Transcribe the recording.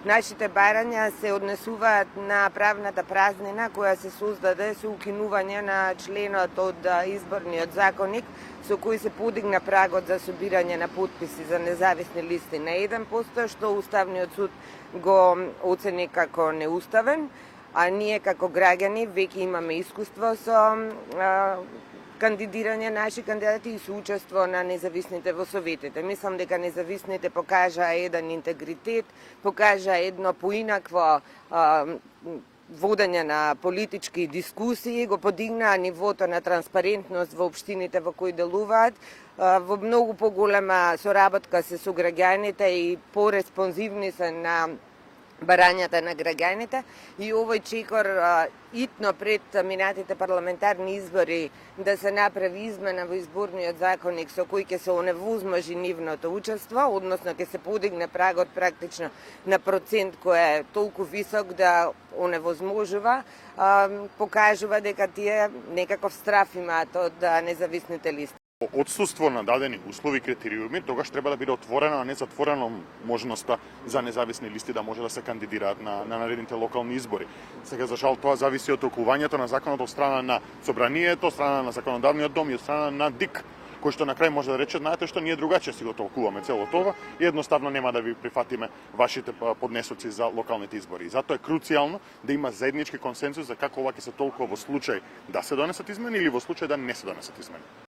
Нашите барања се однесуваат на правната празнина која се создаде со укинување на членот од изборниот законник со кој се подигна прагот за собирање на потписи за независни листи на 1%, што Уставниот суд го оцени како неуставен, а ние како граѓани веќе имаме искуство со кандидирање наши кандидати и соучество на независните во советите. Мислам дека независните покажаа еден интегритет, покажаа едно поинакво водење на политички дискусии, го подигнаа нивото на транспарентност во општините во кои делуваат, во многу поголема соработка се со граѓаните и пореспонзивни се на барањата на граѓаните и овој чекор итно пред минатите парламентарни избори да се направи измена во изборниот законник со кој ќе се оневозможи нивното учество, односно ќе се подигне прагот практично на процент кој е толку висок да оневозможува, покажува дека тие некаков страф имаат од независните листи. Отсуство на дадени услови и критериуми, тогаш треба да биде отворена, а не затворена можноста за независни листи да може да се кандидираат на наредните локални избори. Сега, за жал, тоа зависи од толкувањето на законот од страна на Собранието, од страна на Законодавниот дом и од страна на ДИК, кој што на крај може да рече, знаете што, ние другаче си го толкуваме цело тоа и едноставно нема да ви прифатиме вашите поднесоци за локалните избори. Затоа е круцијално да има заеднички консензус за како ова ќе се толкува во случај да се донесат измени или во случај да не се донесат измени.